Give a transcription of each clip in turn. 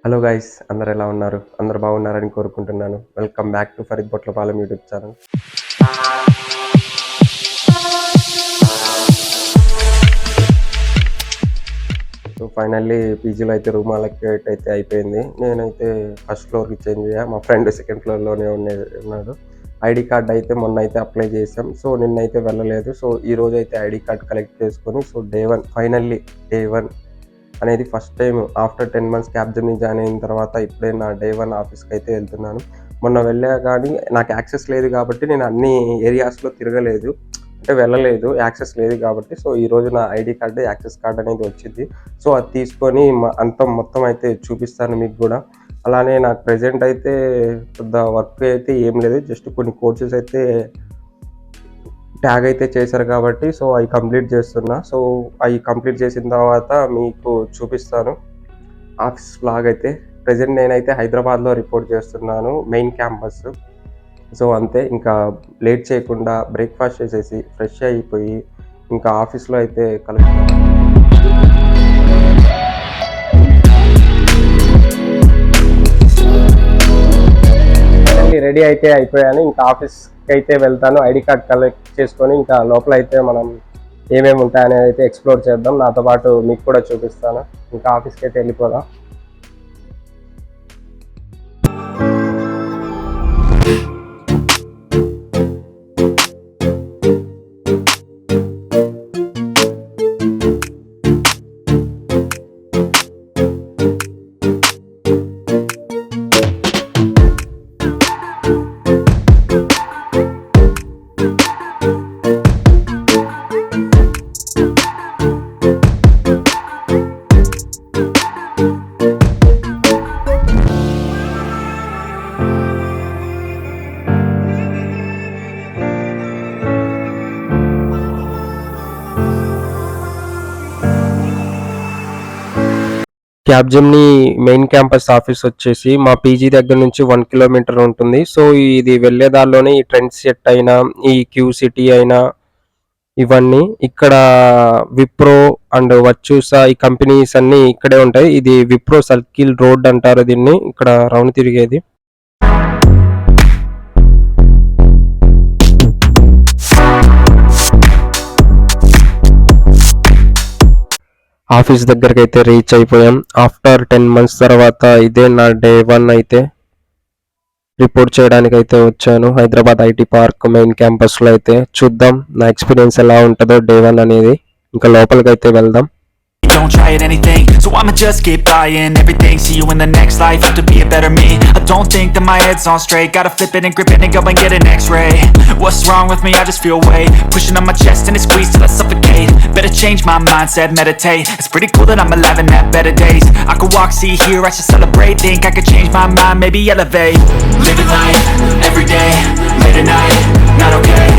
Hello guys, అందరు ఎలా ఉన్నారు? అందరు బాగున్నారని కోరుకుంటున్నాను. Welcome back to Farid Botlapalem YouTube channel. So finally పీజీలో అయితే రూమ్ అలొకేట్ అయితే అయిపోయింది. నేనైతే ఫస్ట్ ఫ్లోర్కి చేంజ్ అయ్యా. మా ఫ్రెండ్ సెకండ్ ఫ్లోర్లోనే ఉన్నాడు. ఐడి కార్డ్ అయితే మొన్న అయితే అప్లై చేసాం. సో నిన్నైతే వెళ్ళలేదు. సో ఈ రోజు అయితే ఐడి కార్డ్ కలెక్ట్ చేసుకొని సో ఫైనల్లీ డే 1 అనేది first time after 10 months Capgemini join అయిన తర్వాత ఇప్పుడే నా డే 1 ఆఫీస్కి అయితే వెళ్తున్నాను. మొన్న వెళ్ళా కానీ నాకు యాక్సెస్ లేదు కాబట్టి నేను అన్ని ఏరియాస్లో తిరగలేదు, అంటే వెళ్ళలేదు, యాక్సెస్ లేదు కాబట్టి. సో ఈరోజు నా ఐడి కార్డు, యాక్సెస్ కార్డ్ అనేది వచ్చింది. సో అది తీసుకొని మొత్తం అయితే చూపిస్తాను మీకు కూడా. అలానే నాకు ప్రెజెంట్ అయితే పెద్ద వర్క్ అయితే ఏం లేదు, జస్ట్ కొన్ని కోర్సెస్ అయితే ట్యాగ్ అయితే చేశారు కాబట్టి సో అవి కంప్లీట్ చేస్తున్నా. సో అవి కంప్లీట్ చేసిన తర్వాత మీకు చూపిస్తాను ఆఫీస్ వ్లాగ్ అయితే. ప్రెజెంట్ నేనైతే హైదరాబాద్లో రిపోర్ట్ చేస్తున్నాను, మెయిన్ క్యాంపస్. సో అంతే, ఇంకా లేట్ చేయకుండా బ్రేక్ఫాస్ట్ చేసేసి ఫ్రెష్ అయిపోయి ఇంకా ఆఫీస్లో అయితే కలుస్తాను. రెడీ అయితే అయిపోయాను, ఇంకా ఆఫీస్కి అయితే వెళ్తాను. ఐడి కార్డ్ కలెక్ట్ చేసుకొని ఇంకా లోపల అయితే మనం ఏమేమి ఉంటాయనేది అయితే ఎక్స్ప్లోర్ చేద్దాం. నాతో పాటు మీకు కూడా చూపిస్తాను. ఇంకా ఆఫీస్కి అయితే వెళ్ళిపోదాం. క్యాబ్జెమినీ మెయిన్ క్యాంపస్ ఆఫీస్ వచ్చేసి మా పీజీ దగ్గర నుంచి 1 kilometer ఉంటుంది. సో ఇది వెళ్ళే దారిలోనే ఈ ట్రెండ్ సెట్ అయినా, ఈ క్యూ సిటీ అయినా, ఇవన్నీ ఇక్కడ విప్రో అండ్ వర్చూసా ఈ కంపెనీస్ అన్నీ ఇక్కడే ఉంటాయి. ఇది విప్రో సర్కిల్ రోడ్ అంటారు దీన్ని, ఇక్కడ రౌండ్ తిరిగేది. ఆఫీస్ దగ్గరికి అయితే రీచ్ అయిపోయాం. ఆఫ్టర్ 10 months తర్వాత ఇదే నా డే 1 అయితే రిపోర్ట్ చేయడానికి అయితే వచ్చాను హైదరాబాద్ ఐటీ పార్క్ మెయిన్ క్యాంపస్లో. అయితే చూద్దాం నా ఎక్స్పీరియన్స్ ఎలా ఉంటుందో డే 1 అనేది. ఇంకా లోపలికి అయితే వెళ్దాం. Don't try at anything, so I'ma just keep buying everything. See you in the next life, have to be a better me. I don't think that my head's on straight. Gotta flip it and grip it and go and get an x-ray. What's wrong with me? I just feel weight pushing on my chest and it squeezes till I suffocate. Better change my mindset, meditate. It's pretty cool that I'm alive and have better days. I could walk, see, hear, I should celebrate. Think I could change my mind, maybe elevate. Living life, every day, late at night, not okay.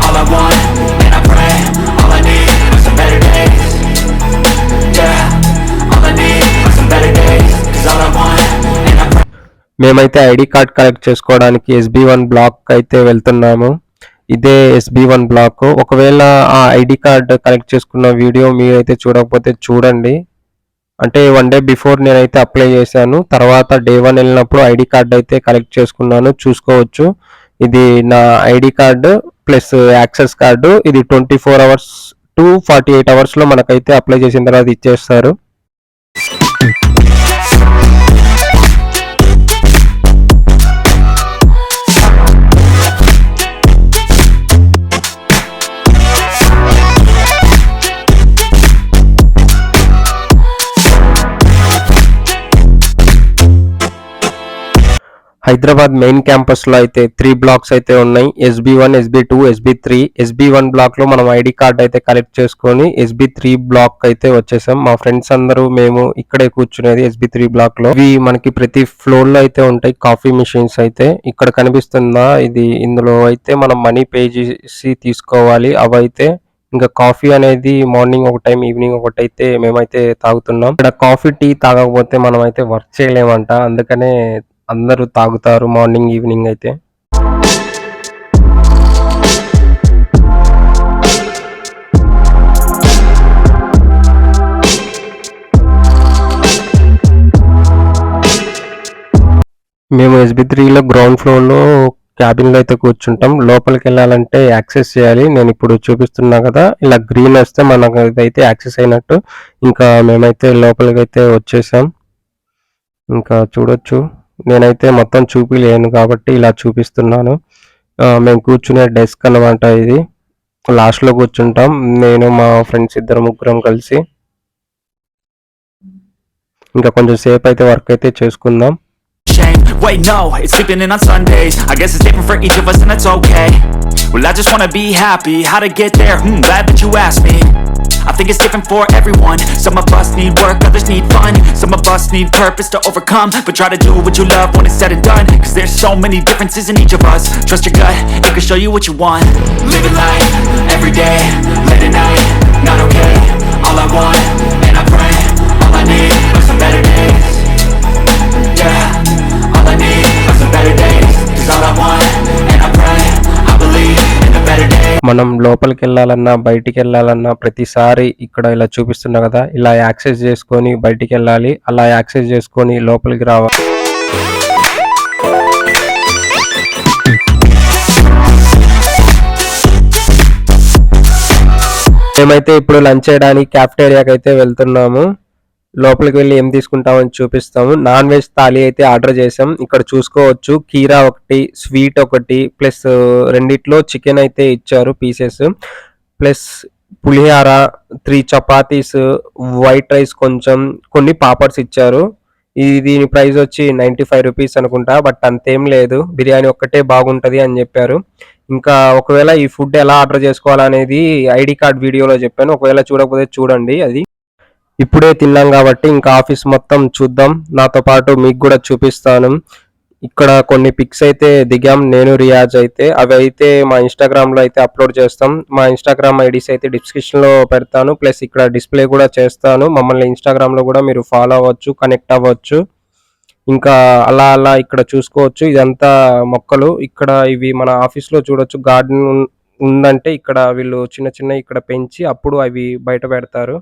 All I want, and I pray, all I need are some better days. మేమైతే ID card collect చేసుకోవడానికి SB1 black అయితే వెళ్తున్నాము. ఇదే SB1 block. ఒకవేళ ఆ ID card collect చేసుకున్న video మీరైతే చూడకపోతే చూడండి. అంటే 1 day బిఫోర్ నేనైతే అప్లై చేశాను, తర్వాత డే 1 వెళ్ళినప్పుడు ఐడి కార్డ్ అయితే కలెక్ట్ చేసుకున్నాను, చూసుకోవచ్చు. ఇది నా ID card plus access card. ఇది 24 hours to 48 hours మనకైతే అప్లై చేసిన తర్వాత ఇచ్చేస్తారు. హైదరాబాద్ మెయిన్ క్యాంపస్లో అయితే 3 blocks అయితే ఉన్నాయి. SB1, SB2, SB3. SB1 బ్లాక్లో మనం ఐడి కార్డ్ అయితే కలెక్ట్ చేసుకొని SB3 బ్లాక్ అయితే వచ్చేసాం. మా ఫ్రెండ్స్ అందరూ మేము ఇక్కడే కూర్చునేది SB3 బ్లాక్లో. ఇవి మనకి ప్రతి ఫ్లోర్లో అయితే ఉంటాయి కాఫీ మిషన్స్ అయితే. ఇక్కడ కనిపిస్తుందా ఇది, ఇందులో అయితే మనం మనీ పే చేసి తీసుకోవాలి అవైతే. ఇంకా కాఫీ అనేది మార్నింగ్ ఒక టైం, ఈవినింగ్ ఒకటైతే మేమైతే తాగుతున్నాం. ఇక్కడ కాఫీ టీ తాగకపోతే మనం అయితే వర్క్ చేయలేమంట, అందుకనే అందరూ తాగుతారు మార్నింగ్ ఈవినింగ్ అయితే. మేము SB3లో గ్రౌండ్ ఫ్లోర్‌లో క్యాబిన్‌లో అయితే కూర్చుంటాం. లోపలికెళ్ళాలంటే యాక్సెస్ చేయాలి. నేనిప్పుడు చూపిస్తున్నా కదా! ఇలా గ్రీన్ వస్తే మనకు ఇదైతే యాక్సెస్ అయినట్టు. ఇంకా మేమైతే లోపలికైతే వచ్చేసాం. ఇంకా చూడొచ్చు. నేనైతే మొత్తం చూపియలేను కాబట్టి ఇలా చూపిస్తున్నాను. మేము కూర్చునే డెస్క్ అన్నమాట ఇది. లాస్ట్‌లో కూర్చుంటాం. నేను మా ఫ్రెండ్స్ ఇద్దరు ముగ్గురం కలిసి. ఇంకా కొంచెం సేపయితే వర్క్ అయితే చేసుకుందాం. Shame, wait no, it's sleeping in on Sundays. I guess it's different for each of us and that's okay. Well, I just wanna be happy, how to get there, glad that you asked me. I think it's different for everyone. Some of us need work, others need fun. Some of us need purpose to overcome. But try to do what you love when it's said and done. Cause there's so many differences in each of us. Trust your gut, it can show you what you want. Living life, everyday, late at night, not okay. All I want, and I pray, all I need are some better days. Yeah, all I need are some better days. Cause all I want, and I pray, I believe in a better day. మనం లోపలికెళ్ళాలన్నా, బయటికెళ్ళాలన్నా ప్రతిసారి ఇక్కడ ఇలా చూపిస్తున్నా కదా! ఇలా access చేసుకొని బయటికెళ్ళాలి. అలా access చేసుకొని లోపలికి రావాలి. మేమైతే ఇప్పుడు లంచ్ చేయడానికి క్యాఫెటేరియాకైతే వెళ్తున్నాము. లోపలికి వెళ్ళి ఏం తీసుకుంటామని చూపిస్తాము. నాన్ వెజ్ థాలీ అయితే ఆర్డర్ చేసాం. ఇక్కడ చూసుకోవచ్చు కీరా ఒకటి, స్వీట్ ఒకటి ప్లస్ రెండిట్లో చికెన్ అయితే ఇచ్చారు పీసెస్. ప్లస్ పులిహార, 3 చపాతీస్, వైట్ రైస్ కొంచెం, కొన్ని పాపడ్స్ ఇచ్చారు. దీని ప్రైస్ వచ్చి 95 రూపీస్ అనుకుంటా. బట్ అంతేం లేదు. బిర్యానీ ఒక్కటే బాగుంటది అని చెప్పారు. ఇంకా ఒకవేళ ఈ ఫుడ్ ఎలా ఆర్డర్ చేసుకోవాలనేది ఐడి కార్డ్ వీడియోలో చెప్పాను. ఒకవేళ చూడకపోతే చూడండి అది. ఇప్పుడే తిన్నాం కాబట్టి ఇంకా ఆఫీస్ మొత్తం చూద్దాం. నాతో పాటు మీకు కూడా చూపిస్తాను. ఇక్కడ కొన్ని పిక్స్ అయితే దిగాం నేను, రియాజ్ అయితే. అవి అయితే మా ఇన్‌స్టాగ్రామ్‌లో అయితే అప్‌లోడ్ చేస్తాం. మా ఇన్‌స్టాగ్రామ్ ఐడీస్ అయితే డిస్క్రిప్షన్‌లో పెడతాను. ప్లస్ ఇక్కడ డిస్‌ప్లే కూడా చేస్తాను. మమ్మల్ని ఇన్‌స్టాగ్రామ్‌లో కూడా మీరు ఫాలో అవ్వచ్చు, కనెక్ట్ అవ్వచ్చు. ఇంకా అలా అలా ఇక్కడ చూసుకోవచ్చు. ఇదంతా మొక్కలు. ఇక్కడ ఇవి మన ఆఫీస్‌లో చూడొచ్చు. గార్డెన్ ఉందంటే ఇక్కడ వీళ్ళు చిన్న చిన్నవి ఇక్కడ పెంచి అప్పుడు అవి బయట పెడతారు.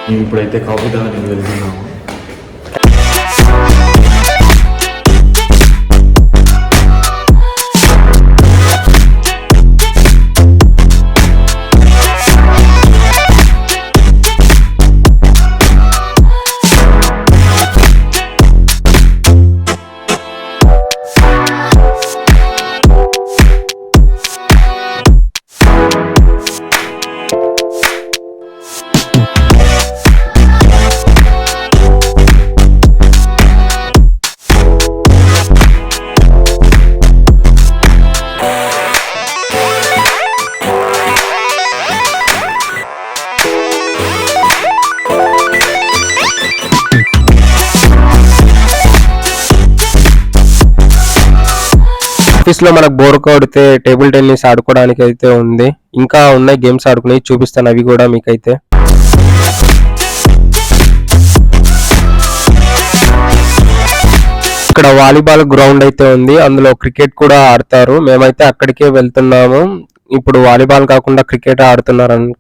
మేము ఇప్పుడైతే కాఫీ తాగడానికి వెళ్తున్నాము. ఆఫీస్లో మనకు బోర్ కొడితే టేబుల్ టెన్నిస్ ఆడుకోవడానికి అయితే ఉంది. ఇంకా ఉన్నాయి గేమ్స్ ఆడుకునేవి, చూపిస్తాను అవి కూడా మీకైతే. ఇక్కడ వాలీబాల్ గ్రౌండ్ అయితే ఉంది. అందులో క్రికెట్ కూడా ఆడతారు. మేమైతే అక్కడికే వెళ్తున్నాము. ఇప్పుడు వాలీబాల్ కాకుండా క్రికెట్ ఆడుతున్నారంట.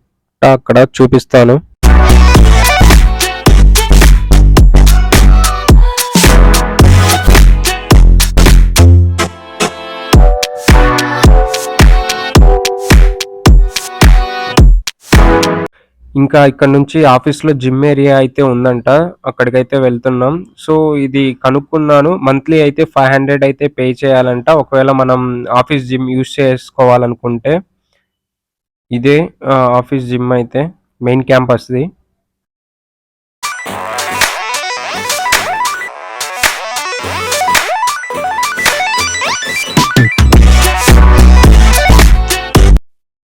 అక్కడ చూపిస్తాను. ఇంకా ఇక్కడ నుంచి ఆఫీస్లో జిమ్ ఏరియా అయితే ఉందంట. అక్కడికైతే వెళ్తున్నాం. సో ఇది కనుక్కున్నాను. మంత్లీ అయితే 500 అయితే పే చేయాలంట. ఒకవేళ మనం ఆఫీస్ జిమ్ యూజ్ చేసుకోవాలనుకుంటే. ఇదే ఆఫీస్ జిమ్ అయితే మెయిన్ క్యాంపస్ది.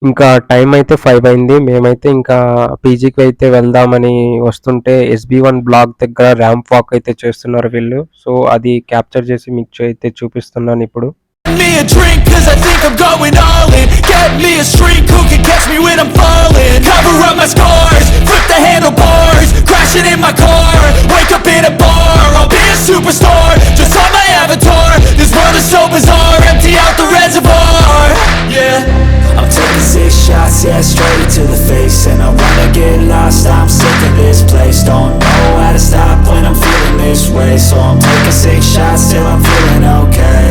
ఇంకా టైం అయితే 5 అయింది. మేమైతే ఇంకా పీజీకి అయితే వెళ్దామని వస్తుంటే SB1 బ్లాక్ దగ్గర ర్యాంప్ వాక్ అయితే చేస్తున్నారు వీళ్ళు. సో అది క్యాప్చర్ చేసి మీకు అయితే చూపిస్తున్నాను ఇప్పుడు. Me a drink cause I think I'm going all in. Get me a shrink who can catch me when I'm falling. Cover up my scars, flip the handlebars, crashing in my car, wake up in a bar. I'll be a superstar, just on my avatar. This world is so bizarre, empty out the reservoir. Yeah, I'm taking 6 shots, yeah, straight to the face. And I wanna get lost, I'm sick of this place. Don't know how to stop when I'm feeling this way. So I'm taking 6 shots till I'm feeling okay.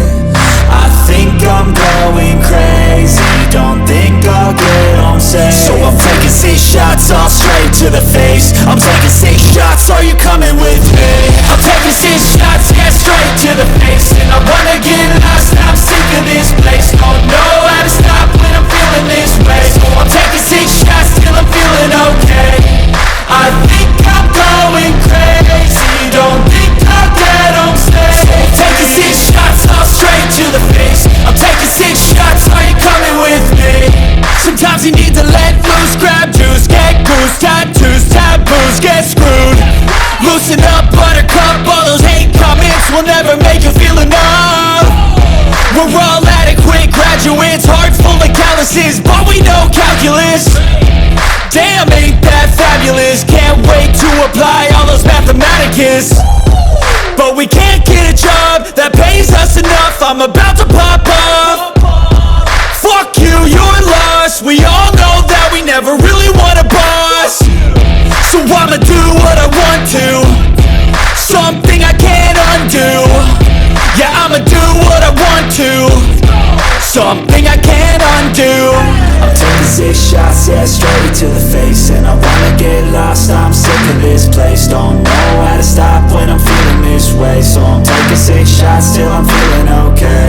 I think I'm going crazy, don't think I'll get home safe. So I'm taking 6 shots all straight to the face. I'm taking 6 shots, are you coming with me? I'm taking 6 shots, yeah, straight to the face. And I wanna get lost, I'm sick of this place. Don't know how to stop when I'm feeling this way. So I'm taking 6 shots till I'm feeling okay. I think I'm going crazy, don't think I'll get home safe. So I'm taking 6 shots all straight to the face. I'm taking 6 shots, are you coming with me? Sometimes you need to let loose, grab juice, get goose, tattoos, taboos, get screwed. Loosen up, buttercup, all those hate comments will never make you feel enough. We're all adequate graduates, heart full of calluses, but we know calculus. Damn, ain't that fabulous? Can't wait to apply all those mathematicus. But we can't get a job that pays us enough. I'm about to pop off. Fuck you, you're lost. We all know that we never really want a boss. So I'ma do what I want to, something I can't undo. Yeah, I'ma do what I want to, something I can't undo. I'm taking 6 shots, yeah, straight to the face. And I wanna get lost, I'm sick of this place. Don't know how to stop when I'm feeling this way. So I'm taking 6 shots till I'm feeling okay.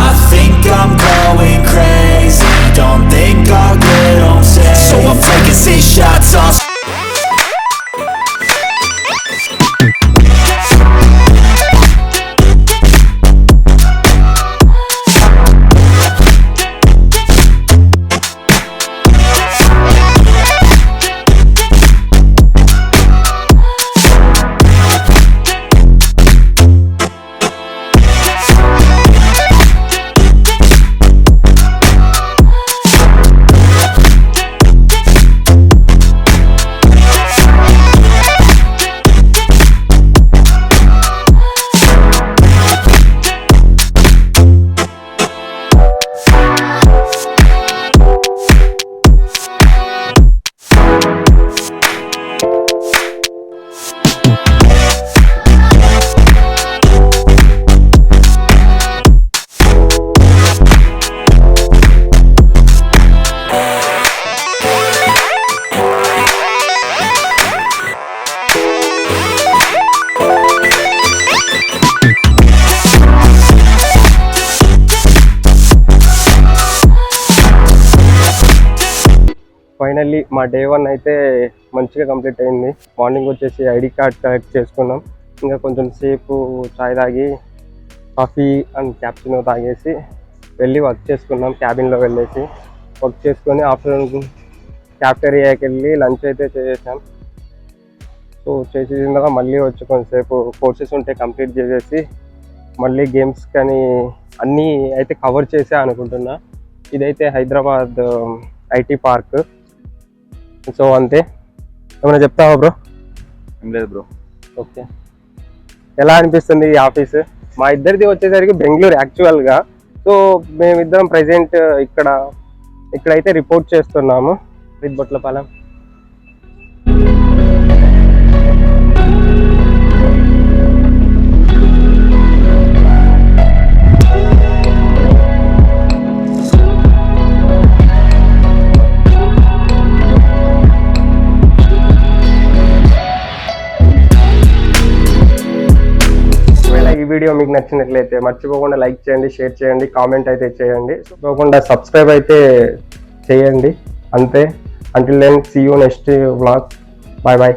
I think I'm going crazy, don't think I'll get home safe. So I'm taking 6 shots all finally మా day 1 అయితే మంచిగా complete అయింది. Morning వచ్చేసి ID card collect చేసుకున్నాం. ఇంకా కొంచెం సేపు చాయ్ తాగి కాఫీ అండ్ క్యాప్చినో తాగేసి వెళ్ళి వర్క్ చేసుకున్నాం. క్యాబిన్లో వెళ్ళేసి వర్క్ చేసుకొని ఆఫ్టర్నూన్ క్యాఫ్టేరియాకి వెళ్ళి లంచ్ అయితే చేసేసాం. సో చేసేసిందాక మళ్ళీ వచ్చి కొంతసేపు కోర్సెస్ ఉంటే కంప్లీట్ చేసేసి మళ్ళీ గేమ్స్ కానీ అన్నీ అయితే కవర్ చేసా అనుకుంటున్నా. ఇదైతే హైదరాబాద్ ఐటీ పార్క్. సో అంతే. ఏమైనా చెప్తావా బ్రో? ఏం లేదు బ్రో. ఓకే, ఎలా అనిపిస్తుంది ఈ ఆఫీస్? మా ఇద్దరిది వచ్చేసరికి బెంగళూరు యాక్చువల్గా. సో మేమిద్దరం ప్రజెంట్ ఇక్కడైతే రిపోర్ట్ చేస్తున్నాము బొట్లపాలెం. ఈ వీడియో మీకు నచ్చినట్లయితే మర్చిపోకుండా లైక్ చేయండి, షేర్ చేయండి, కామెంట్ అయితే చేయండి. తప్పకుండా సబ్స్క్రైబ్ అయితే చేయండి. అంతే. Until then see you next vlog. Bye bye.